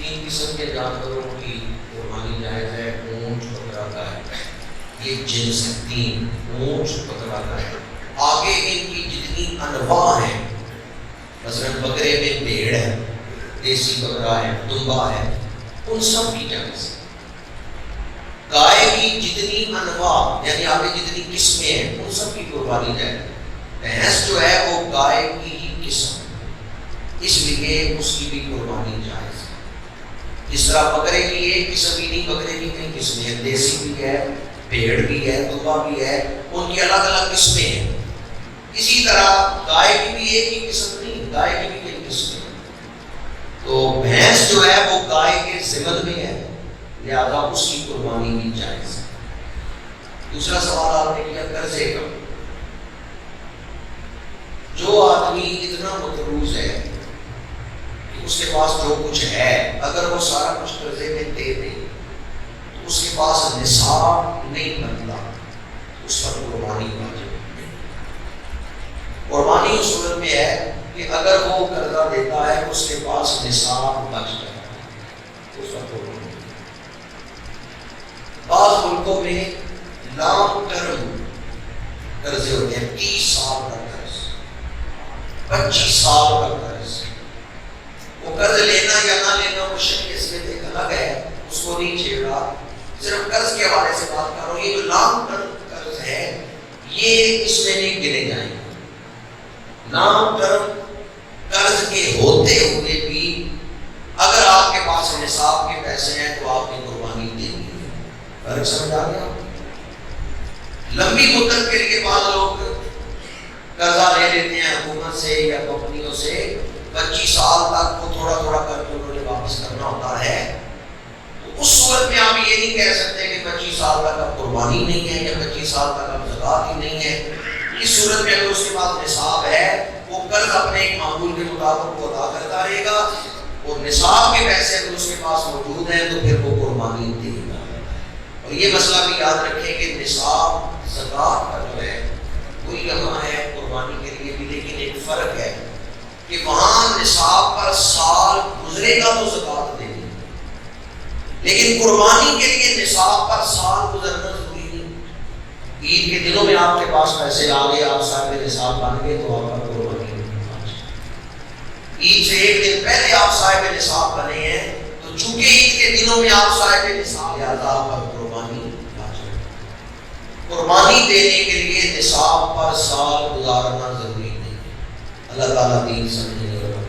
تین قسم کے جانوروں کی قربانی جائز ہے. اونٹ، بکرا، گائے. یہ جنس ہے تین: اونٹ، بکرا، گائے. آگے ان کی جتنی انواع ہیں، مثلا بکرے میں بھیڑ ہے، دیسی بکرا ہے، دمبا ہے، ان سب کی جائز ہے. گائے کی جتنی انواع یعنی آگے جتنی قسمیں ہیں ان سب کی قربانی جائز ہے. بھینس جو ہے وہ گائے کی ہی قسم ہے، اس لیے اس کی بھی قربانی جائز ہے. جس طرح بکرے کی ایک قسم ہی نہیں، بکرے کی کئی قسمیں ہیں، دیسی بھی ہے، بھیڑ بھی ہے، دمبا بھی ہے، ان کی الگ الگ قسمیں ہیں. اسی طرح گائے کی بھی ایک ہی قسم نہیں، گائے کی بھی کئی قسمیں ہیں. تو بھینس جو ہے وہ گائے کے ضمن میں ہے، لہذا اس کی قربانی بھی جائز ہے. دوسرا سوال آپ نے کیا قرضے کا. جو آدمی اتنا مقروض ہے کہ اس کے پاس جو کچھ ہے اگر وہ سارا کچھ قرضے میں دے دے تو اس کے پاس نصاب نہیں بنتا، اس پر قربانی واجب ہے. قربانی اس صورت میں ہے کہ اگر وہ قرضہ دیتا ہے اس کے پاس نصاب بچ جاتا ہے، اس پر قربانی. بعض ملکوں میں لانگ ٹرم قرضے ہوتے ہیں، 30 سال کا قرض، 25 سال کا قرض. وہ قرض لینا یا نہ لینا وہ شریعت ایک الگ ہے، اس کو نہیں چھیڑا، صرف قرض کے حوالے سے بات کر رہا ہوں. یہ جو لانگ ٹرم قرض ہے یہ اس میں نہیں گنے جائیں گے. لانگ ٹرم قرض کے ہوتے ہوئے بھی اگر آپ کے پاس نصاب کے پیسے ہیں تو آپ کی قربانی دیں گے. فرق سمجھ آ گیا؟ لمبی مدت کے لیے بعض لوگ قرضہ لے لیتے ہیں حکومت سے یا کمپنیوں سے، 25 سال تک وہ تھوڑا تھوڑا کر کے انہوں نے واپس کرنا ہوتا ہے. تو اس صورت میں آپ یہ نہیں کہہ سکتے کہ 25 سال تک اب قربانی نہیں ہے یا 25 سال تک اب زکوٰۃ ہی نہیں ہے. اس صورت میں اگر اس کے پاس نصاب ہے وہ قرض اپنے ایک معمول کے مطابق وہ ادا کرتا رہے گا، اور نصاب کے پیسے اگر اس کے پاس موجود ہیں تو پھر وہ قربانی دے گا. اور یہ مسئلہ بھی یاد رکھیں کہ نصاب زکوٰۃ کا جو ہے وہ یہاں ہے قربانی کے لیے بھی، لیکن ایک فرق ہے کہ وہاں نصاب پر سال گزرے گا تو زکوٰۃ دے گی، لیکن قربانی کے لیے نصاب پر سال گزرنا ضروری نہیں. عید کے دنوں میں آپ کے پاس پیسے آ گئے، آپ صاحب نصاب بن گئے تو آپ کا قربانی. عید سے ایک دن پہلے آپ صاحب نصاب بنے ہیں تو چونکہ عید کے دنوں میں آپ صاحب نصاب لہذا آپ کا قربانی. قربانی دینے کے لیے نصاب پر سال گزارنا ضروری نہیں. اللہ تعالیٰ دین سمجھنے والا